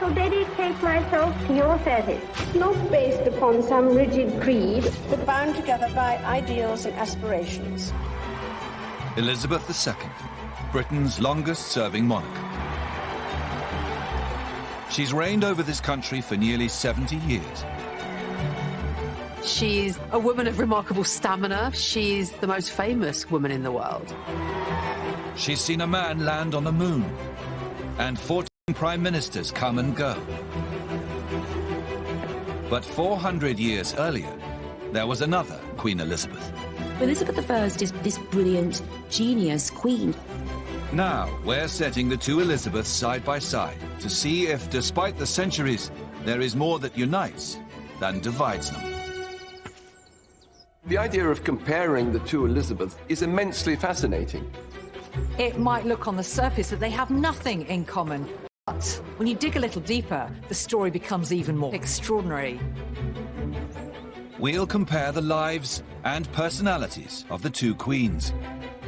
to dedicate myself to your service. Not based upon some rigid creed, but bound together by ideals and aspirations. Elizabeth II, Britain's longest-serving monarch. She's reigned over this country for nearly 70 years. She's a woman of remarkable stamina. She's the most famous woman in the world. She's seen a man land on the moon, and 14 prime ministers come and go. But 400 years earlier, there was another Queen Elizabeth. Elizabeth I is this brilliant, genius queen. Now, we're setting the two Elizabeths side by side to see if, despite the centuries, there is more that unites than divides them. The idea of comparing the two Elizabeths is immensely fascinating. It might look on the surface that they have nothing in common, but when you dig a little deeper, the story becomes even more extraordinary. We'll compare the lives and personalities of the two queens.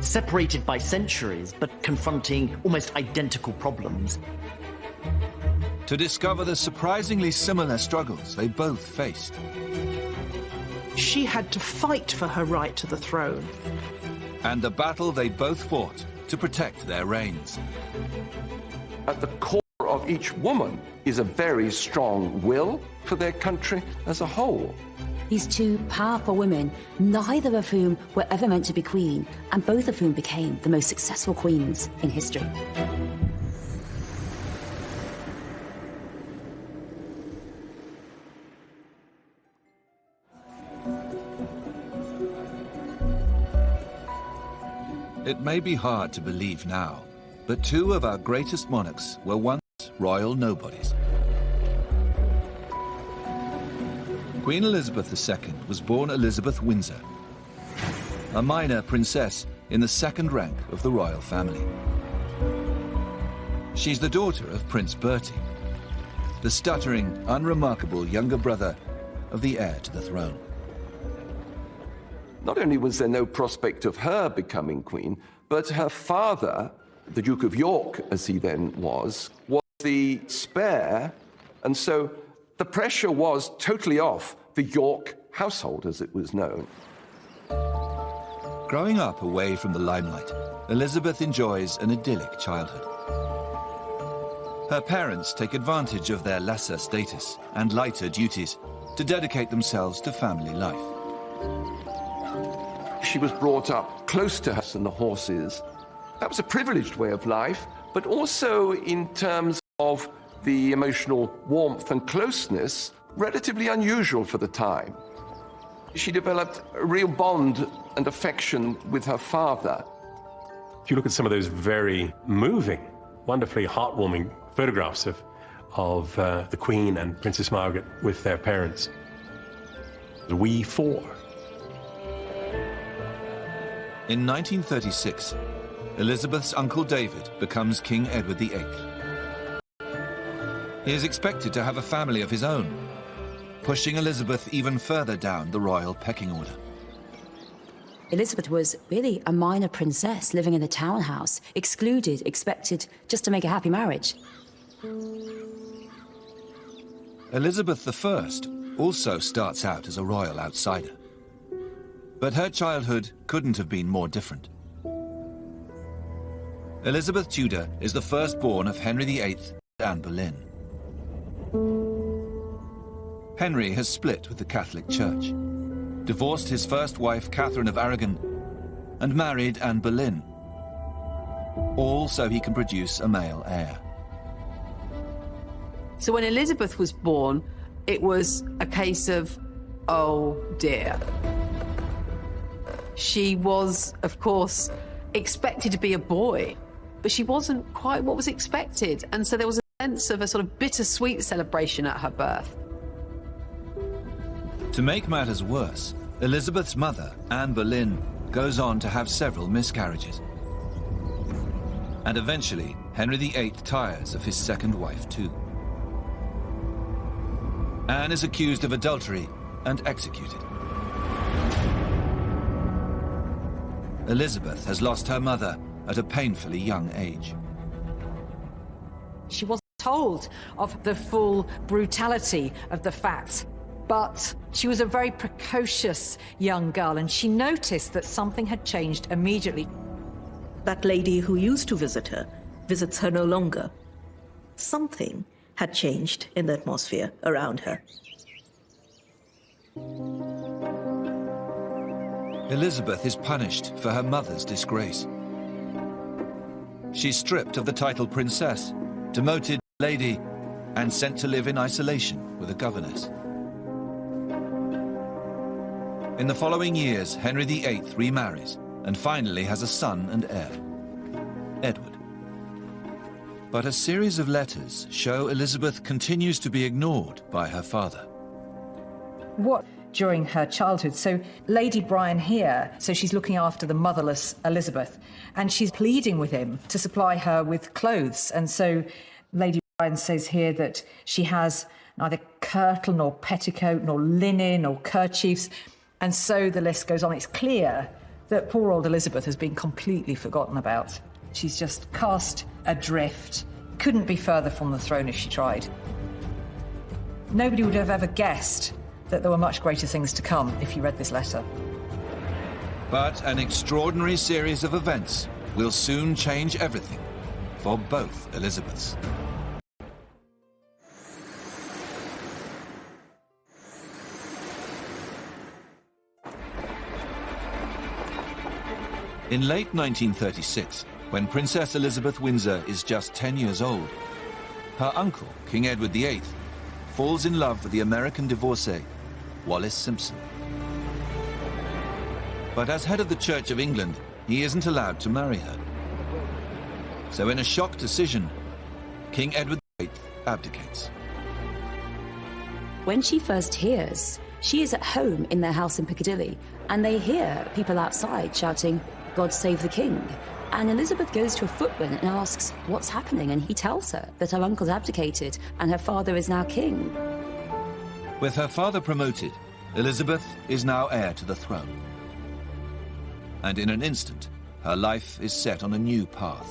Separated by centuries, but confronting almost identical problems. To discover the surprisingly similar struggles they both faced. She had to fight for her right to the throne. And the battle they both fought to protect their reigns. At the core of each woman is a very strong will for their country as a whole. These two powerful women, neither of whom were ever meant to be queen, and both of whom became the most successful queens in history. It may be hard to believe now, but two of our greatest monarchs were once royal nobodies. Queen Elizabeth II was born Elizabeth Windsor, a minor princess in the second rank of the royal family. She's the daughter of Prince Bertie, the stuttering, unremarkable younger brother of the heir to the throne. Not only was there no prospect of her becoming queen, but her father, the Duke of York, as he then was the spare, and so the pressure was totally off the York household, as it was known. Growing up away from the limelight, Elizabeth enjoys an idyllic childhood. Her parents take advantage of their lesser status and lighter duties to dedicate themselves to family life. She was brought up close to us and the horses. That was a privileged way of life, but also in terms of the emotional warmth and closeness, relatively unusual for the time. She developed a real bond and affection with her father. If you look at some of those very moving, wonderfully heartwarming photographs of the Queen and Princess Margaret with their parents, we four. In 1936, Elizabeth's uncle David becomes King Edward VIII. He is expected to have a family of his own, pushing Elizabeth even further down the royal pecking order. Elizabeth was really a minor princess living in a townhouse, excluded, expected just to make a happy marriage. Elizabeth I also starts out as a royal outsider. But her childhood couldn't have been more different. Elizabeth Tudor is the firstborn of Henry VIII and Anne Boleyn. Henry has split with the Catholic Church, divorced his first wife, Catherine of Aragon, and married Anne Boleyn, all so he can produce a male heir. So when Elizabeth was born, it was a case of, oh dear. She was, of course, expected to be a boy, but she wasn't quite what was expected. And so there was a sense of a sort of bittersweet celebration at her birth. To make matters worse, Elizabeth's mother, Anne Boleyn, goes on to have several miscarriages. And eventually, Henry VIII tires of his second wife too. Anne is accused of adultery and executed. Elizabeth has lost her mother at a painfully young age. She wasn't told of the full brutality of the facts. But she was a very precocious young girl, and she noticed that something had changed immediately. That lady who used to visit her visits her no longer. Something had changed in the atmosphere around her. Elizabeth is punished for her mother's disgrace. She's stripped of the title princess, demoted lady, and sent to live in isolation with a governess. In the following years, Henry VIII remarries and finally has a son and heir, Edward. But a series of letters show Elizabeth continues to be ignored by her father. What during her childhood? So Lady Bryan here, so she's looking after the motherless Elizabeth, and she's pleading with him to supply her with clothes. And so Lady Bryan says here that she has neither kirtle nor petticoat nor linen or kerchiefs. And so the list goes on. It's clear that poor old Elizabeth has been completely forgotten about. She's just cast adrift, couldn't be further from the throne if she tried. Nobody would have ever guessed that there were much greater things to come if you read this letter. But an extraordinary series of events will soon change everything for both Elizabeths. In late 1936, when Princess Elizabeth Windsor is just 10 years old, her uncle, King Edward VIII, falls in love with the American divorcee, Wallis Simpson. But as head of the Church of England, he isn't allowed to marry her. So in a shock decision, King Edward VIII abdicates. When she first hears, she is at home in their house in Piccadilly, and they hear people outside shouting, "God save the king." And Elizabeth goes to a footman and asks what's happening, and he tells her that her uncle's abdicated and her father is now king. With her father promoted, Elizabeth is now heir to the throne. And in an instant, her life is set on a new path.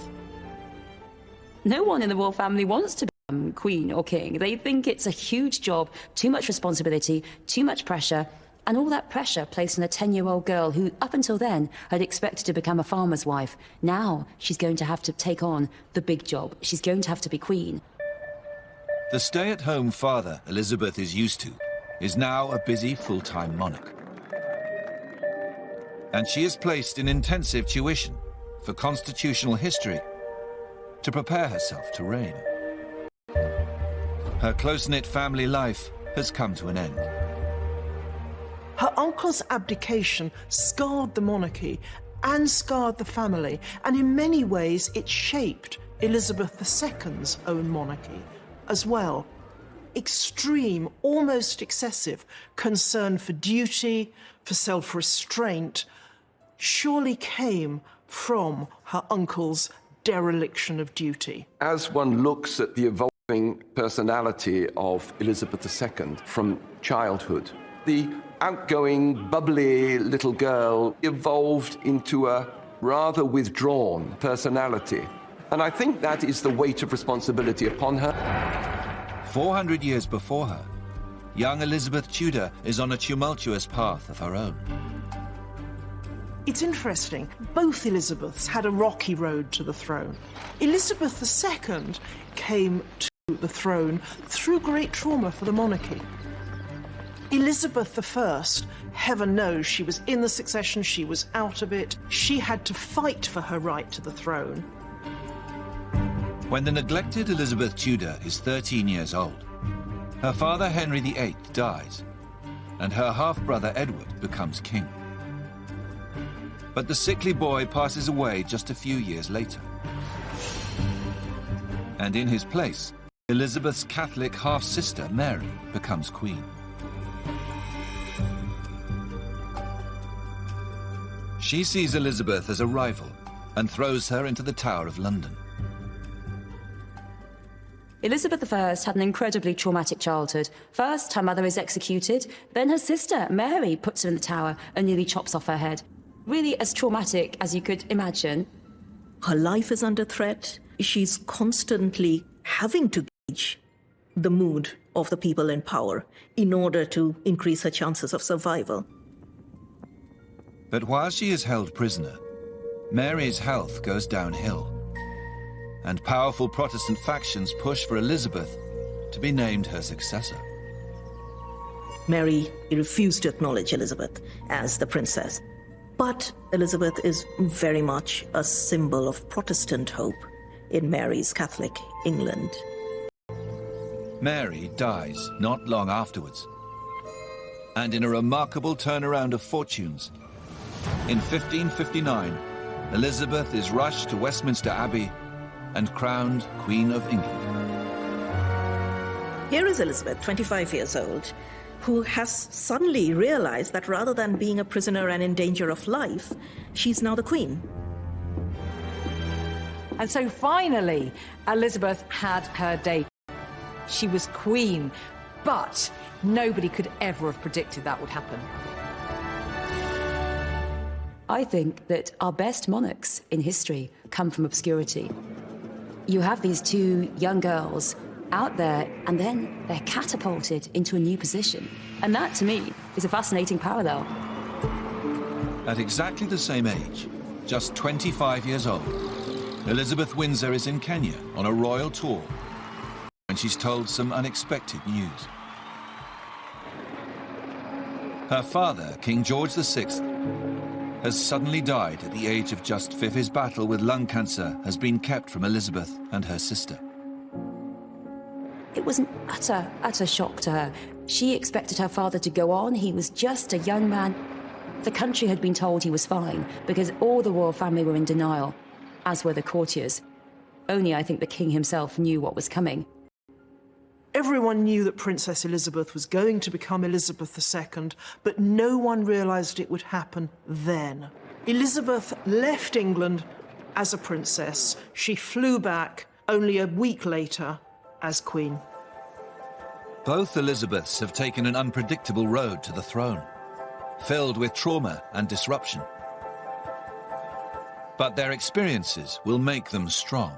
No one in the royal family wants to become queen or king. They think it's a huge job, too much responsibility, too much pressure, and all that pressure placed on a 10-year-old girl who, up until then, had expected to become a farmer's wife. Now she's going to have to take on the big job. She's going to have to be queen. The stay-at-home father Elizabeth is used to is now a busy full-time monarch. And she is placed in intensive tuition for constitutional history to prepare herself to reign. Her close-knit family life has come to an end. Her uncle's abdication scarred the monarchy and scarred the family, and in many ways it shaped Elizabeth II's own monarchy as well. Extreme, almost excessive concern for duty, for self-restraint, surely came from her uncle's dereliction of duty. As one looks at the evolving personality of Elizabeth II from childhood, the outgoing, bubbly little girl evolved into a rather withdrawn personality. And I think that is the weight of responsibility upon her. 400 years before her, young Elizabeth Tudor is on a tumultuous path of her own. It's interesting, both Elizabeths had a rocky road to the throne. Elizabeth II came to the throne through great trauma for the monarchy. Elizabeth I, heaven knows, she was in the succession, she was out of it. She had to fight for her right to the throne. When the neglected Elizabeth Tudor is 13 years old, her father Henry VIII dies, and her half-brother Edward becomes king. But the sickly boy passes away just a few years later. And in his place, Elizabeth's Catholic half-sister Mary becomes queen. She sees Elizabeth as a rival and throws her into the Tower of London. Elizabeth I had an incredibly traumatic childhood. First, her mother is executed, then her sister, Mary, puts her in the tower and nearly chops off her head. Really as traumatic as you could imagine. Her life is under threat. She's constantly having to gauge the mood of the people in power in order to increase her chances of survival. But while she is held prisoner, Mary's health goes downhill, and powerful Protestant factions push for Elizabeth to be named her successor. Mary refused to acknowledge Elizabeth as the princess. But Elizabeth is very much a symbol of Protestant hope in Mary's Catholic England. Mary dies not long afterwards, and in a remarkable turnaround of fortunes, in 1559, Elizabeth is rushed to Westminster Abbey and crowned Queen of England. Here is Elizabeth, 25 years old, who has suddenly realized that rather than being a prisoner and in danger of life, she's now the Queen. And so finally, Elizabeth had her day. She was Queen, but nobody could ever have predicted that would happen. I think that our best monarchs in history come from obscurity. You have these two young girls out there, and then they're catapulted into a new position. And that, to me, is a fascinating parallel. At exactly the same age, just 25 years old, Elizabeth Windsor is in Kenya on a royal tour when she's told some unexpected news. Her father, King George VI, has suddenly died at the age of just 5. His battle with lung cancer has been kept from Elizabeth and her sister. It was an utter shock to her. She expected her father to go on. He was just a young man. The country had been told he was fine because all the royal family were in denial, as were the courtiers. Only I think the king himself knew what was coming. Everyone knew that Princess Elizabeth was going to become Elizabeth II, but no one realised it would happen then. Elizabeth left England as a princess. She flew back only a week later as Queen. Both Elizabeths have taken an unpredictable road to the throne, filled with trauma and disruption. But their experiences will make them strong.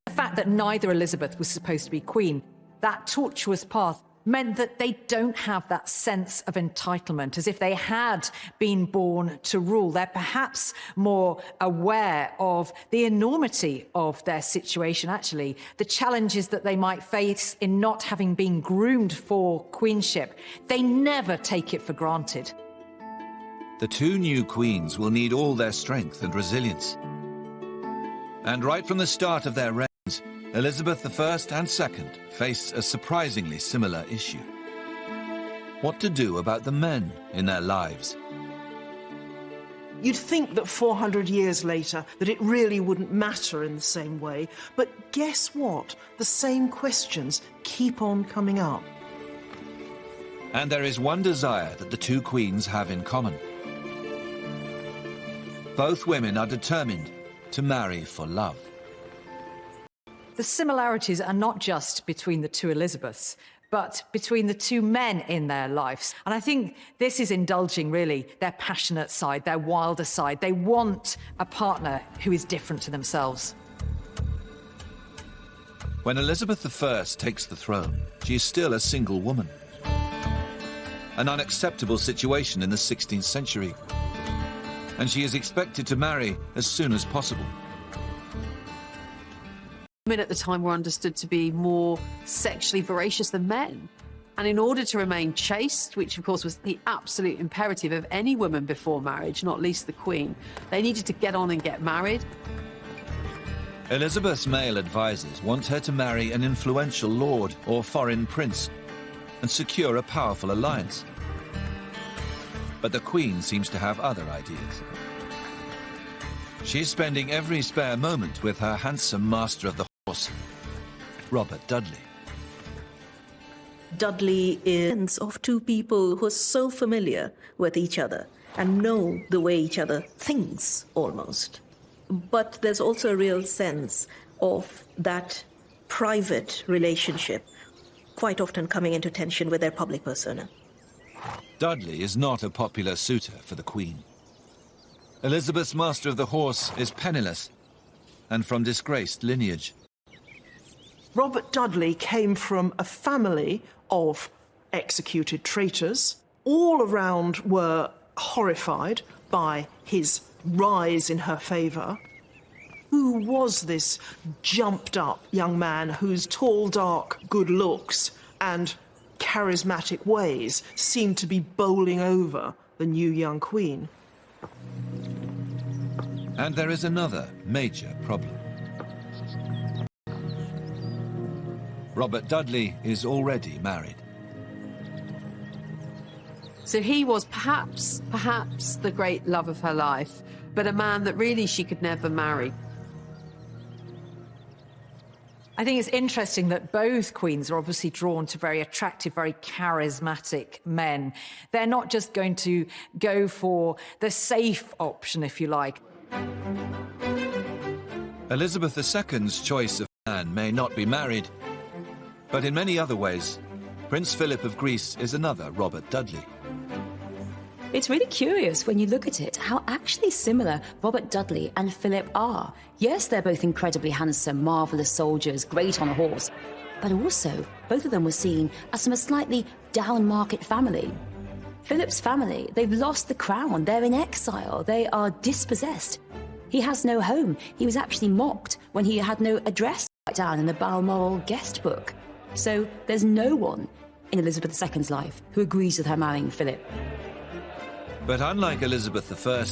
The fact that neither Elizabeth was supposed to be Queen, that tortuous path, meant that they don't have that sense of entitlement, as if they had been born to rule. They're perhaps more aware of the enormity of their situation, actually, the challenges that they might face in not having been groomed for queenship. They never take it for granted. The two new queens will need all their strength and resilience. And right from the start of their reigns, Elizabeth I and II face a surprisingly similar issue. What to do about the men in their lives? You'd think that 400 years later that it really wouldn't matter in the same way, but guess what? The same questions keep on coming up. And there is one desire that the two queens have in common. Both women are determined to marry for love. The similarities are not just between the two Elizabeths, but between the two men in their lives. And I think this is indulging, really, their passionate side, their wilder side. They want a partner who is different to themselves. When Elizabeth I takes the throne, she is still a single woman. An unacceptable situation in the 16th century. And she is expected to marry as soon as possible. Women at the time were understood to be more sexually voracious than men. And in order to remain chaste, which of course was the absolute imperative of any woman before marriage, not least the Queen, they needed to get on and get married. Elizabeth's male advisors want her to marry an influential lord or foreign prince and secure a powerful alliance. But the Queen seems to have other ideas. She's spending every spare moment with her handsome master of the horse, Robert Dudley. Dudley is of two people who are so familiar with each other and know the way each other thinks, almost. But there's also a real sense of that private relationship quite often coming into tension with their public persona. Dudley is not a popular suitor for the Queen. Elizabeth's master of the horse is penniless and from disgraced lineage. Robert Dudley came from a family of executed traitors. All around were horrified by his rise in her favour. Who was this jumped-up young man whose tall, dark good looks and charismatic ways seemed to be bowling over the new young queen? And there is another major problem. Robert Dudley is already married. So he was perhaps the great love of her life, but a man that really she could never marry. I think it's interesting that both queens are obviously drawn to very attractive, very charismatic men. They're not just going to go for the safe option, if you like. Elizabeth II's choice of man may not be married, but in many other ways, Prince Philip of Greece is another Robert Dudley. It's really curious when you look at it how actually similar Robert Dudley and Philip are. Yes, they're both incredibly handsome, marvellous soldiers, great on a horse, but also both of them were seen as from a slightly down-market family. Philip's family, they've lost the crown, they're in exile, they are dispossessed. He has no home. He was actually mocked when he had no address down in the Balmoral guest book. So there's no one in Elizabeth II's life who agrees with her marrying Philip. But unlike Elizabeth I,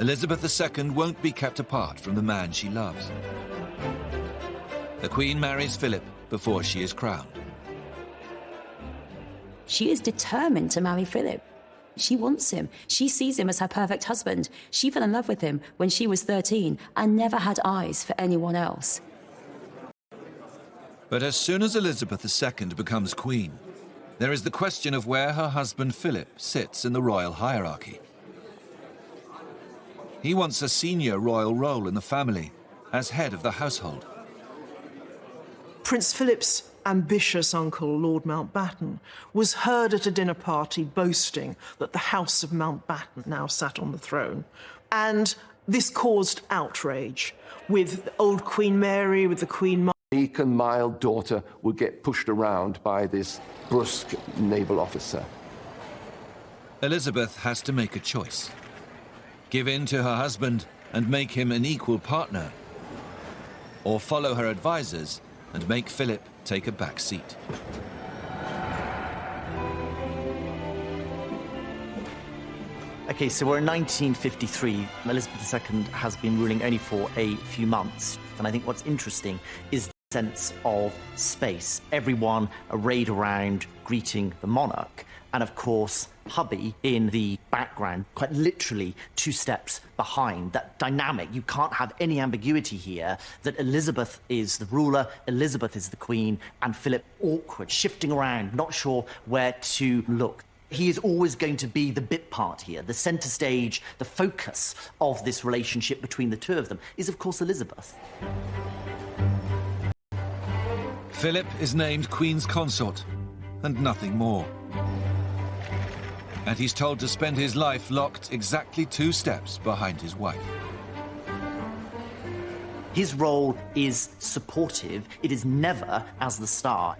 Elizabeth II won't be kept apart from the man she loves. The Queen marries Philip before she is crowned. She is determined to marry Philip. She wants him. She sees him as her perfect husband. She fell in love with him when she was 13 and never had eyes for anyone else. But as soon as Elizabeth II becomes queen, there is the question of where her husband Philip sits in the royal hierarchy. He wants a senior royal role in the family, as head of the household. Prince Philip's ambitious uncle, Lord Mountbatten, was heard at a dinner party boasting that the House of Mountbatten now sat on the throne. And this caused outrage, with old Queen Mary, with the Queen meek and mild daughter would get pushed around by this brusque naval officer. Elizabeth has to make a choice. Give in to her husband and make him an equal partner, or follow her advisors and make Philip take a back seat. Okay, so we're in 1953. Elizabeth II has been ruling only for a few months. And I think what's interesting is the sense of space. Everyone arrayed around greeting the monarch. And of course, hubby in the background, quite literally 2 steps behind. That dynamic, you can't have any ambiguity here that Elizabeth is the ruler, Elizabeth is the queen, and Philip awkward, shifting around, not sure where to look. He is always going to be the bit part here. The centre stage, the focus of this relationship between the two of them is, of course, Elizabeth. Philip is named Queen's consort, and nothing more. And he's told to spend his life locked exactly 2 steps behind his wife. His role is supportive. It is never as the star.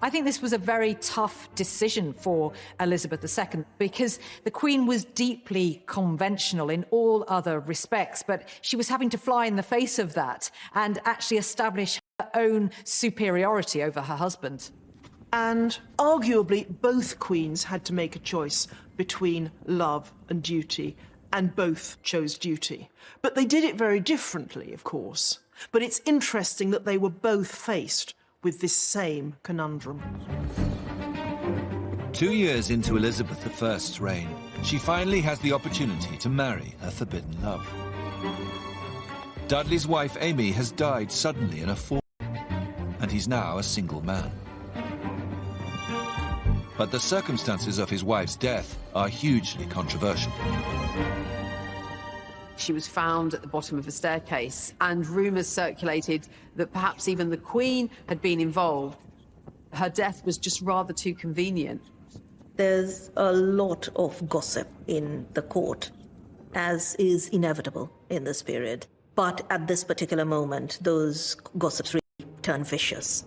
I think this was a very tough decision for Elizabeth II because the Queen was deeply conventional in all other respects, but she was having to fly in the face of that and actually establish her own superiority over her husband. And arguably, both queens had to make a choice between love and duty, and both chose duty. But they did it very differently, of course. But it's interesting that they were both faced with this same conundrum. 2 years into Elizabeth I's reign, she finally has the opportunity to marry her forbidden love. Dudley's wife Amy has died suddenly in a fall, and he's now a single man. But the circumstances of his wife's death are hugely controversial. She was found at the bottom of a staircase, and rumours circulated that perhaps even the Queen had been involved. Her death was just rather too convenient. There's a lot of gossip in the court, as is inevitable in this period. But at this particular moment, those gossips really turn vicious.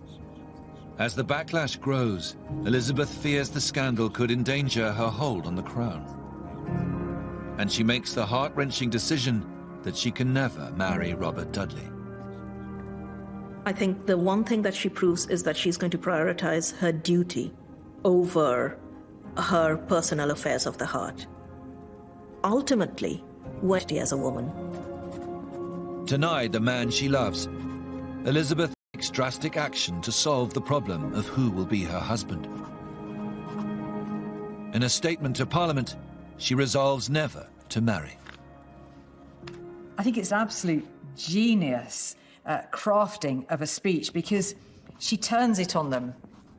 As the backlash grows, Elizabeth fears the scandal could endanger her hold on the crown. And she makes the heart-wrenching decision that she can never marry Robert Dudley. I think the one thing that she proves is that she's going to prioritize her duty over her personal affairs of the heart. Ultimately, what she as a woman. Denied the man she loves, Elizabeth takes drastic action to solve the problem of who will be her husband. In a statement to Parliament, she resolves never to marry. I think it's an absolute genius crafting of a speech, because she turns it on them.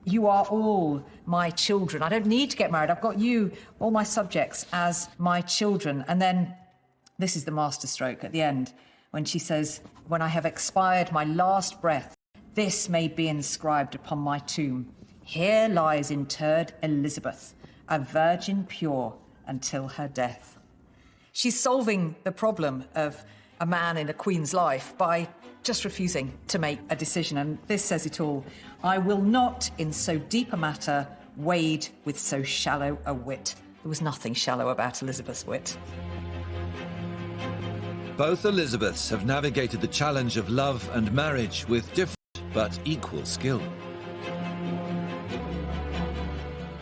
You are all my children. I don't need to get married. I've got you, all my subjects, as my children. And then this is the masterstroke at the end, when she says, "When I have expired my last breath, this may be inscribed upon my tomb. Here lies interred Elizabeth, a virgin pure until her death." She's solving the problem of a man in a queen's life by just refusing to make a decision. And this says it all. "I will not, in so deep a matter, wade with so shallow a wit." There was nothing shallow about Elizabeth's wit. Both Elizabeths have navigated the challenge of love and marriage with different but equal skill.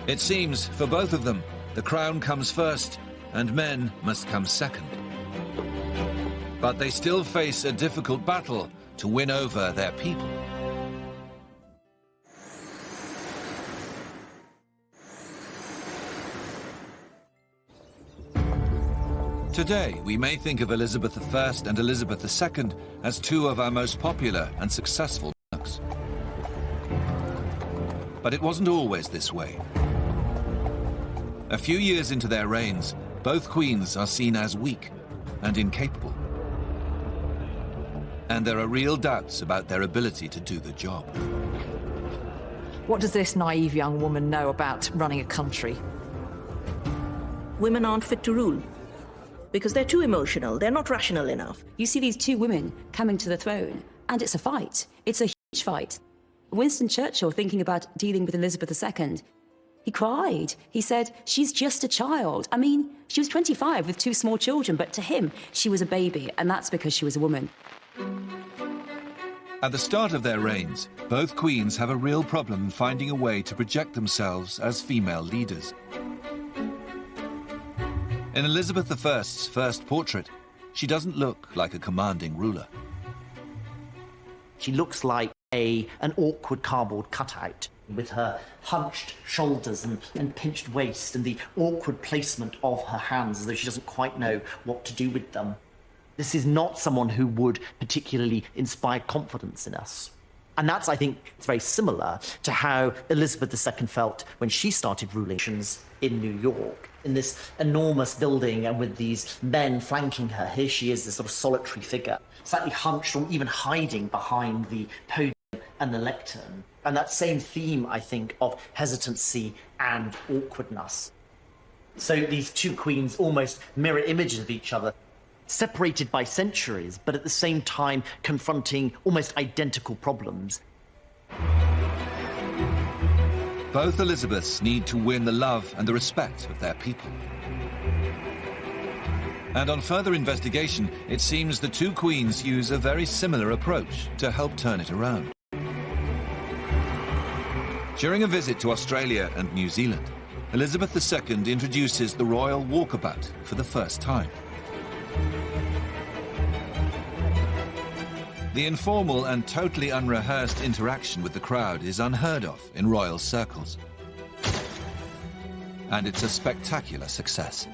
It seems, for both of them, the crown comes first and men must come second. But they still face a difficult battle to win over their people. Today, we may think of Elizabeth I and Elizabeth II as two of our most popular and successful monarchs. But it wasn't always this way. A few years into their reigns, both queens are seen as weak and incapable. And there are real doubts about their ability to do the job. What does this naive young woman know about running a country? Women aren't fit to rule because they're too emotional. They're not rational enough. You see these two women coming to the throne, and it's a fight. It's a huge fight. Winston Churchill, thinking about dealing with Elizabeth II, he cried. He said, "She's just a child." I mean, she was 25 with two small children, but to him, she was a baby, and that's because she was a woman. At the start of their reigns, both queens have a real problem finding a way to project themselves as female leaders. In Elizabeth I's first portrait, she doesn't look like a commanding ruler. She looks like an awkward cardboard cutout, with her hunched shoulders and pinched waist and the awkward placement of her hands, as though she doesn't quite know what to do with them. This is not someone who would particularly inspire confidence in us. And that's, I think, it's very similar to how Elizabeth II felt when she started ruling in New York, in this enormous building and with these men flanking her. Here she is, this sort of solitary figure, slightly hunched or even hiding behind the podium and the lectern. And that same theme, I think, of hesitancy and awkwardness. So these two queens almost mirror images of each other, separated by centuries, but at the same time confronting almost identical problems. Both Elizabeths need to win the love and the respect of their people. And on further investigation, it seems the two queens use a very similar approach to help turn it around. During a visit to Australia and New Zealand, Elizabeth II introduces the royal walkabout for the first time. The informal and totally unrehearsed interaction with the crowd is unheard of in royal circles. And it's a spectacular success.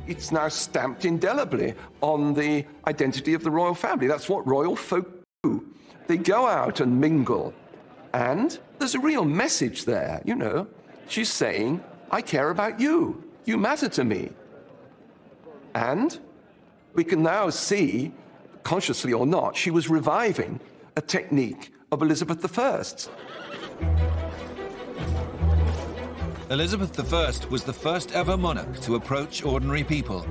It's now stamped indelibly on the identity of the royal family. That's what royal folk do. They go out and mingle. And there's a real message there, you know. She's saying, I care about you. You matter to me. And we can now see, consciously or not, she was reviving a technique of Elizabeth I. Elizabeth I was the first ever monarch to approach ordinary people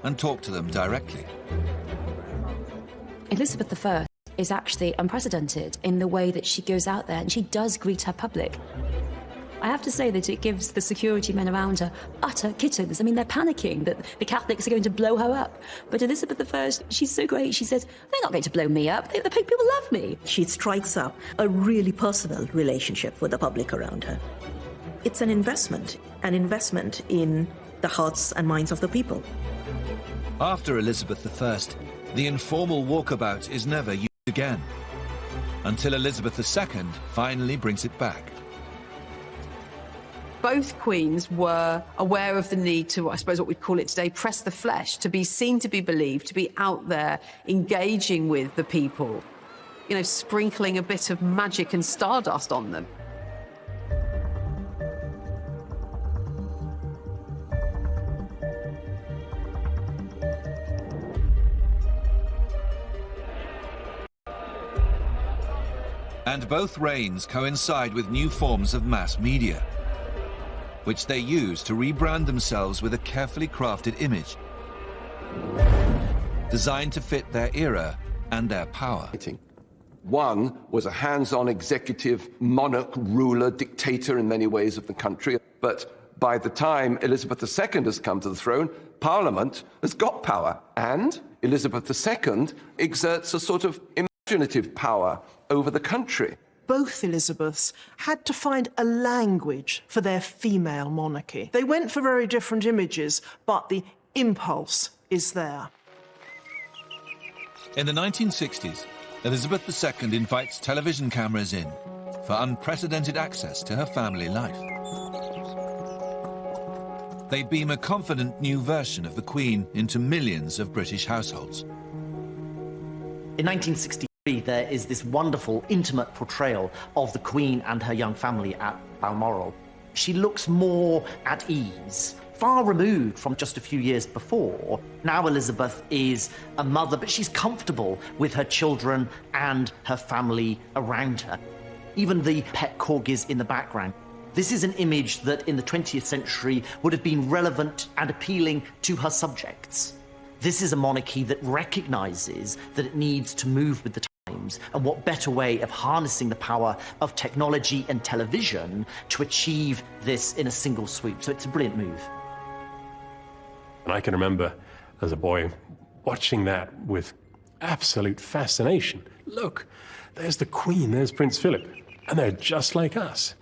and talk to them directly. Elizabeth I is actually unprecedented in the way that she goes out there and she does greet her public. I have to say that it gives the security men around her utter kittens. I mean, they're panicking that the Catholics are going to blow her up. But Elizabeth I, she's so great. She says, they're not going to blow me up. The people love me. She strikes up a really personal relationship with the public around her. It's an investment in the hearts and minds of the people. After Elizabeth I, the informal walkabout is never used again, until Elizabeth II finally brings it back. Both queens were aware of the need to, I suppose what we'd call it today, press the flesh, to be seen, to be believed, to be out there engaging with the people, you know, sprinkling a bit of magic and stardust on them. And both reigns coincide with new forms of mass media, which they use to rebrand themselves with a carefully crafted image, designed to fit their era and their power. One was a hands-on executive, monarch, ruler, dictator in many ways of the country. But by the time Elizabeth II has come to the throne, Parliament has got power. And Elizabeth II exerts a sort of imaginative power over the country. Both Elizabeths had to find a language for their female monarchy. They went for very different images, but the impulse is there. In the 1960s, Elizabeth II invites television cameras in for unprecedented access to her family life. They beam a confident new version of the Queen into millions of British households. In 1963, there is this wonderful, intimate portrayal of the Queen and her young family at Balmoral. She looks more at ease, far removed from just a few years before. Now Elizabeth is a mother, but she's comfortable with her children and her family around her. Even the pet corgis in the background. This is an image that in the 20th century would have been relevant and appealing to her subjects. This is a monarchy that recognises that it needs to move with the times, and what better way of harnessing the power of technology and television to achieve this in a single swoop. So it's a brilliant move. And I can remember as a boy watching that with absolute fascination. Look, there's the Queen, there's Prince Philip, and they're just like us.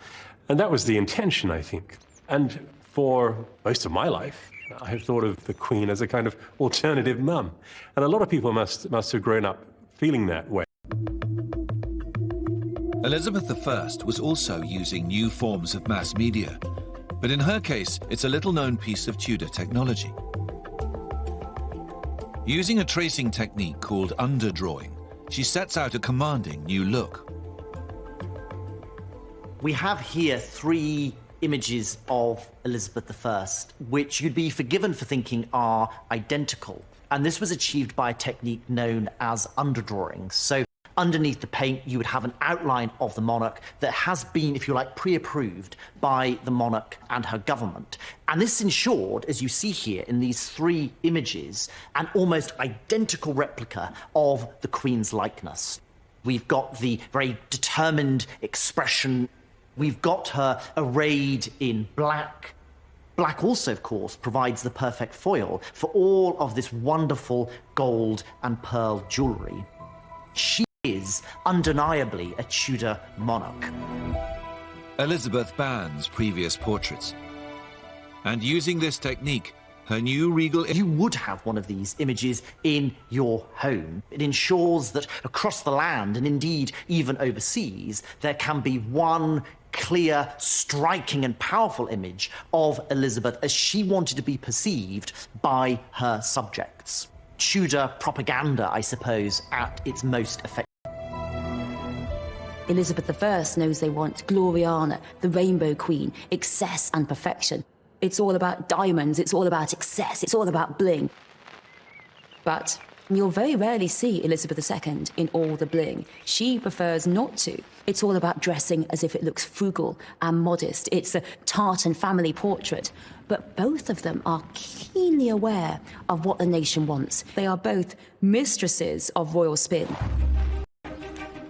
And that was the intention, I think. And for most of my life, I have thought of the Queen as a kind of alternative mum. And a lot of people must have grown up feeling that way. Elizabeth I was also using new forms of mass media, but in her case, it's a little-known piece of Tudor technology. Using a tracing technique called underdrawing, she sets out a commanding new look. We have here three images of Elizabeth I, which you'd be forgiven for thinking are identical. And this was achieved by a technique known as underdrawing. So underneath the paint, you would have an outline of the monarch that has been, if you like, pre-approved by the monarch and her government. And this ensured, as you see here in these three images, an almost identical replica of the Queen's likeness. We've got the very determined expression. We've got her arrayed in black. Black also, of course, provides the perfect foil for all of this wonderful gold and pearl jewellery. She is undeniably a Tudor monarch. Elizabeth bans previous portraits. And using this technique, her new regal... You would have one of these images in your home. It ensures that across the land, and indeed even overseas, there can be one clear, striking and powerful image of Elizabeth as she wanted to be perceived by her subjects. Tudor propaganda, I suppose, at its most effective. Elizabeth I knows they want Gloriana, the Rainbow Queen, excess and perfection. It's all about diamonds, it's all about excess, it's all about bling. But you'll very rarely see Elizabeth II in all the bling. She prefers not to. It's all about dressing as if it looks frugal and modest. It's a tartan family portrait. But both of them are keenly aware of what the nation wants. They are both mistresses of royal spin.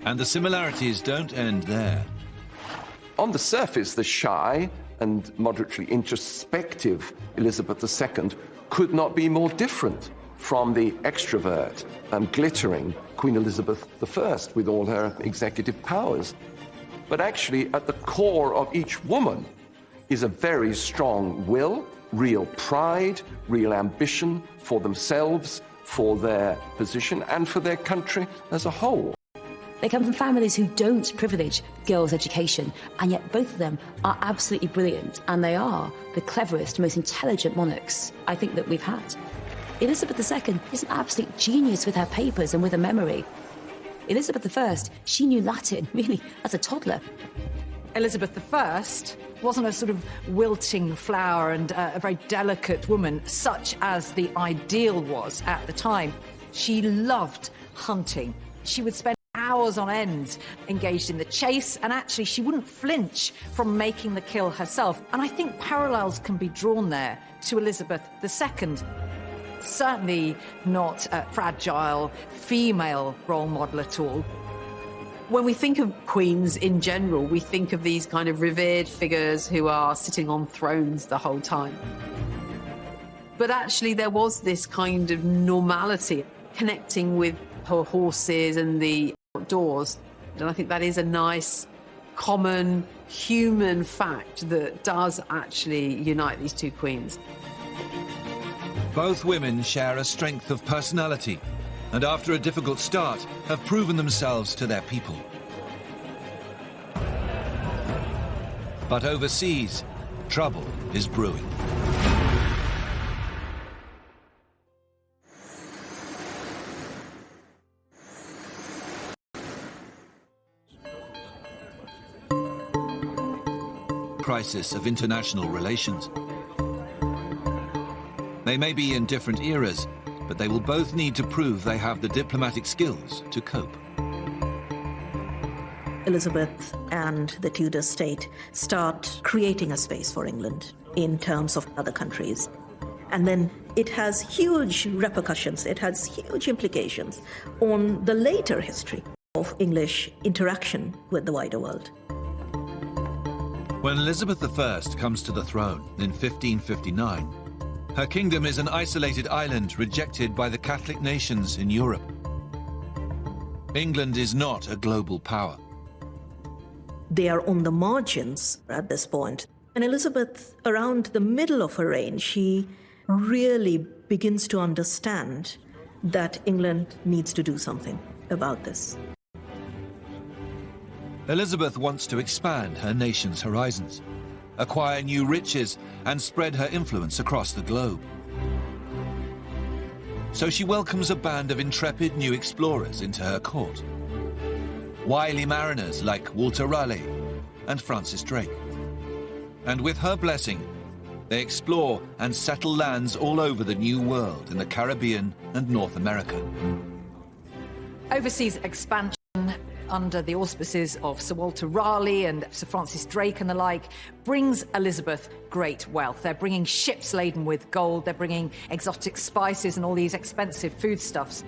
And the similarities don't end there. On the surface, the shy and moderately introspective Elizabeth II could not be more different from the extrovert and glittering Queen Elizabeth I with all her executive powers. But actually, at the core of each woman is a very strong will, real pride, real ambition for themselves, for their position, and for their country as a whole. They come from families who don't privilege girls' education, and yet both of them are absolutely brilliant, and they are the cleverest, most intelligent monarchs I think that we've had. Elizabeth II is an absolute genius with her papers and with her memory. Elizabeth I, she knew Latin, really, as a toddler. Elizabeth I wasn't a sort of wilting flower and a very delicate woman, such as the ideal was at the time. She loved hunting. She would spend hours on end engaged in the chase, and actually she wouldn't flinch from making the kill herself. And I think parallels can be drawn there to Elizabeth II. Certainly not a fragile female role model at all. When we think of queens in general, we think of these kind of revered figures who are sitting on thrones the whole time. But actually there was this kind of normality, connecting with her horses and the outdoors. And I think that is a nice, common, human fact that does actually unite these two queens. Both women share a strength of personality, and after a difficult start, have proven themselves to their people. But overseas, trouble is brewing. Crisis of international relations. They may be in different eras, but they will both need to prove they have the diplomatic skills to cope. Elizabeth and the Tudor state start creating a space for England in terms of other countries. And then it has huge repercussions, it has huge implications on the later history of English interaction with the wider world. When Elizabeth I comes to the throne in 1559, her kingdom is an isolated island rejected by the Catholic nations in Europe. England is not a global power. They are on the margins at this point. And Elizabeth, around the middle of her reign, she really begins to understand that England needs to do something about this. Elizabeth wants to expand her nation's horizons, acquire new riches, and spread her influence across the globe. So she welcomes a band of intrepid new explorers into her court. Wily mariners like Walter Raleigh and Francis Drake. And with her blessing, they explore and settle lands all over the New World in the Caribbean and North America. Overseas expansion under the auspices of Sir Walter Raleigh and Sir Francis Drake and the like brings Elizabeth great wealth. They're bringing ships laden with gold, they're bringing exotic spices and all these expensive foodstuffs.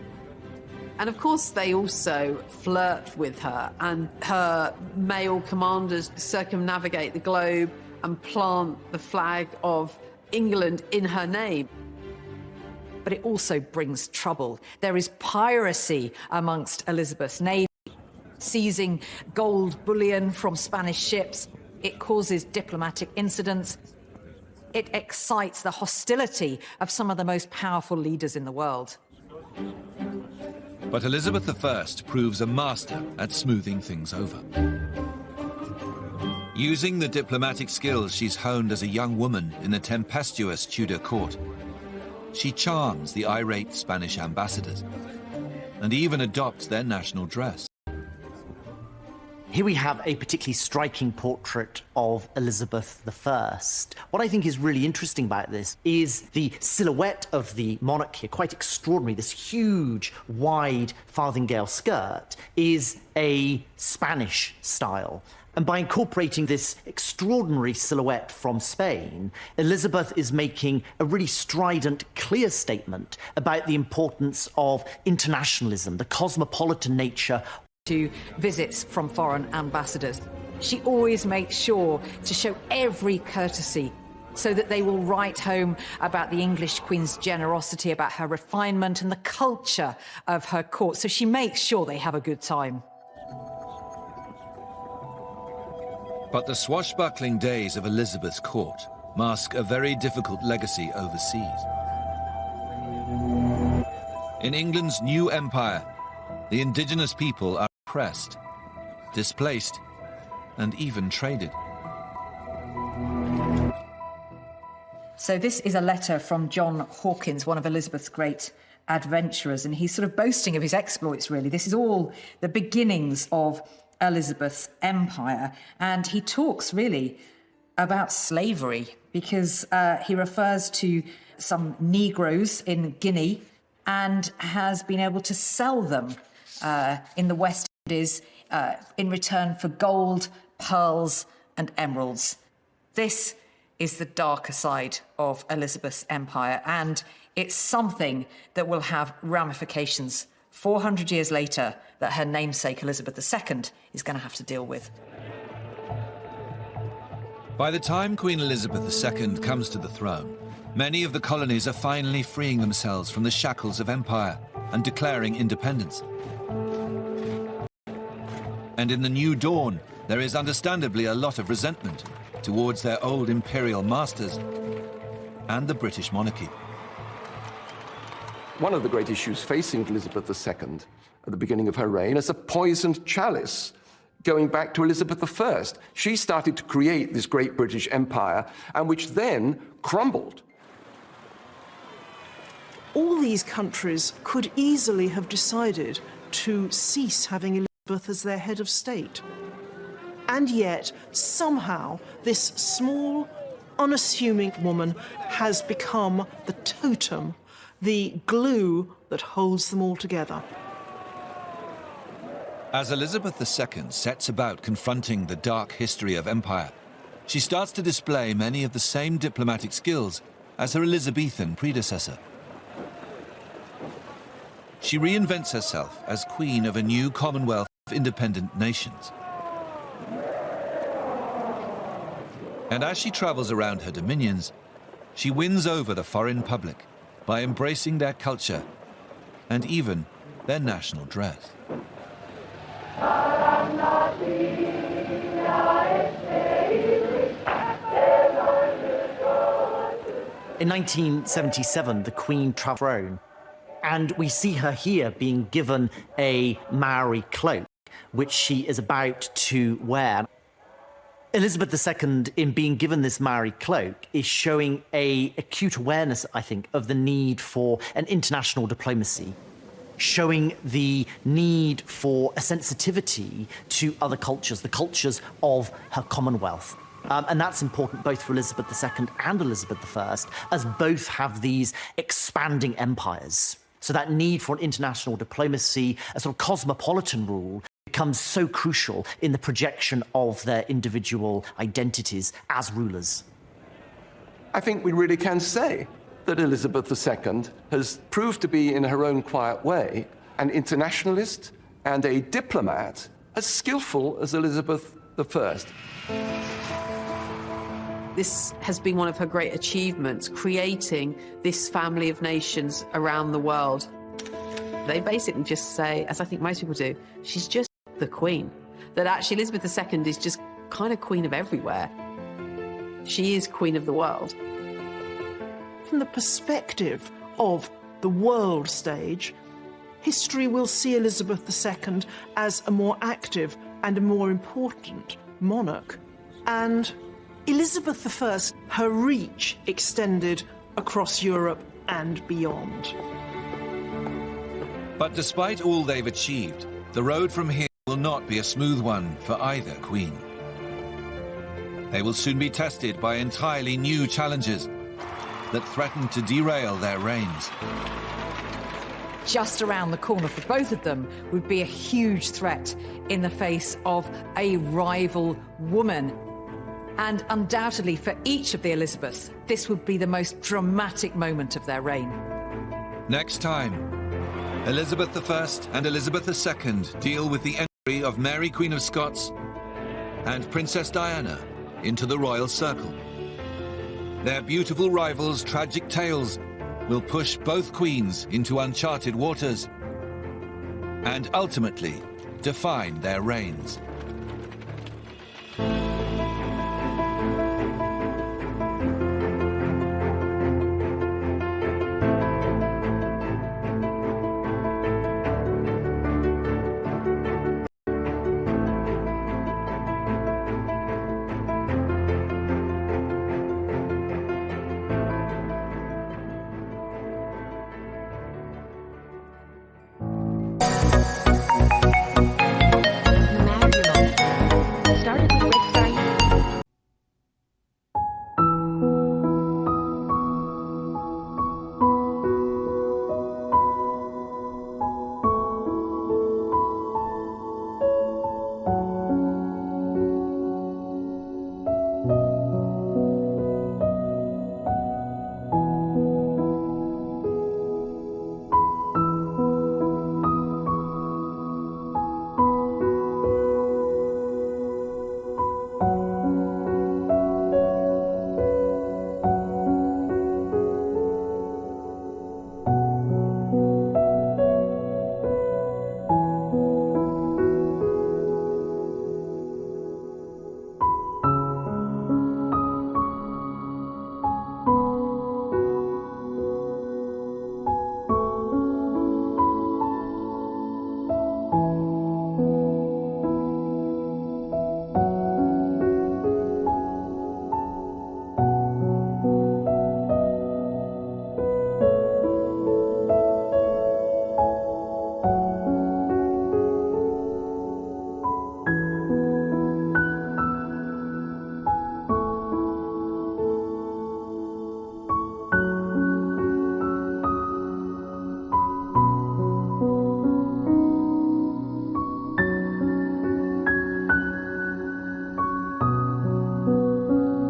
And of course they also flirt with her, and her male commanders circumnavigate the globe and plant the flag of England in her name. But it also brings trouble. There is piracy amongst Elizabeth's navy, seizing gold bullion from Spanish ships. It causes diplomatic incidents. It excites the hostility of some of the most powerful leaders in the world. But Elizabeth I proves a master at smoothing things over. Using the diplomatic skills she's honed as a young woman in the tempestuous Tudor court, she charms the irate Spanish ambassadors and even adopts their national dress. Here we have a particularly striking portrait of Elizabeth I. What I think is really interesting about this is the silhouette of the monarch here, quite extraordinary. This huge, wide farthingale skirt is a Spanish style. And by incorporating this extraordinary silhouette from Spain, Elizabeth is making a really strident, clear statement about the importance of internationalism, the cosmopolitan nature to visits from foreign ambassadors. She always makes sure to show every courtesy so that they will write home about the English Queen's generosity, about her refinement and the culture of her court. So she makes sure they have a good time. But the swashbuckling days of Elizabeth's court mask a very difficult legacy overseas. In England's new empire, the indigenous people are oppressed, displaced, and even traded. So this is a letter from John Hawkins, one of Elizabeth's great adventurers, and he's sort of boasting of his exploits, really. This is all the beginnings of Elizabeth's empire, and he talks really about slavery, because he refers to some Negroes in Guinea and has been able to sell them in the West Indies in return for gold, pearls and emeralds. This is the darker side of Elizabeth's empire, and it's something that will have ramifications 400 years later that her namesake Elizabeth II is going to have to deal with. By the time Queen Elizabeth II comes to the throne, many of the colonies are finally freeing themselves from the shackles of empire and declaring independence. And in the new dawn, there is understandably a lot of resentment towards their old imperial masters and the British monarchy. One of the great issues facing Elizabeth II at the beginning of her reign is a poisoned chalice going back to Elizabeth I. She started to create this great British Empire, and which then crumbled. All these countries could easily have decided to cease having Elizabeth as their head of state. And yet, somehow, this small, unassuming woman has become the totem, the glue that holds them all together. As Elizabeth II sets about confronting the dark history of empire, she starts to display many of the same diplomatic skills as her Elizabethan predecessor. She reinvents herself as queen of a new commonwealth of independent nations. And as she travels around her dominions, she wins over the foreign public by embracing their culture and even their national dress. In 1977, the Queen travelled Rome, and we see her here being given a Maori cloak, which she is about to wear. Elizabeth II, in being given this Maori cloak, is showing an acute awareness, I think, of the need for an international diplomacy, showing the need for a sensitivity to other cultures, the cultures of her Commonwealth. And that's important both for Elizabeth II and Elizabeth I, as both have these expanding empires. So that need for an international diplomacy, a sort of cosmopolitan rule, becomes so crucial in the projection of their individual identities as rulers. I think we really can say that Elizabeth II has proved to be, in her own quiet way, an internationalist and a diplomat as skillful as Elizabeth I. This has been one of her great achievements, creating this family of nations around the world. They basically just say, as I think most people do, she's just the queen. That actually Elizabeth II is just kind of queen of everywhere. She is queen of the world. From the perspective of the world stage, history will see Elizabeth II as a more active and a more important monarch. And Elizabeth I, her reach extended across Europe and beyond. But despite all they've achieved, the road from here will not be a smooth one for either queen. They will soon be tested by entirely new challenges that threaten to derail their reigns. Just around the corner for both of them would be a huge threat in the face of a rival woman. And undoubtedly for each of the Elizabeths, this would be the most dramatic moment of their reign. Next time, Elizabeth I and Elizabeth II deal with the of Mary, Queen of Scots, and Princess Diana into the royal circle. Their beautiful rivals' tragic tales will push both queens into uncharted waters and ultimately define their reigns.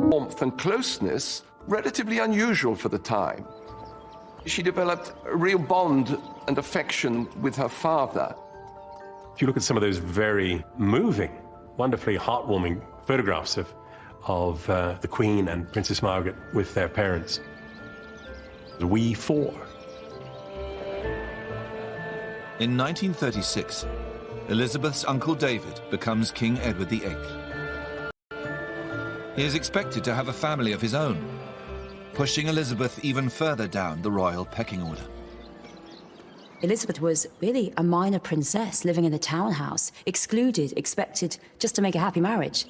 Warmth and closeness, relatively unusual for the time. She developed a real bond and affection with her father. If you look at some of those very moving, wonderfully heartwarming photographs of the Queen and Princess Margaret with their parents, we four. In 1936, Elizabeth's uncle David becomes King Edward VIII. He is expected to have a family of his own, pushing Elizabeth even further down the royal pecking order. Elizabeth was really a minor princess living in a townhouse, excluded, expected just to make a happy marriage.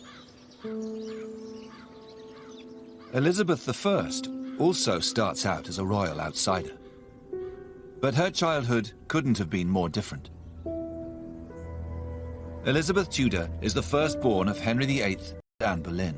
Elizabeth I also starts out as a royal outsider. But her childhood couldn't have been more different. Elizabeth Tudor is the firstborn of Henry VIII and Anne Boleyn.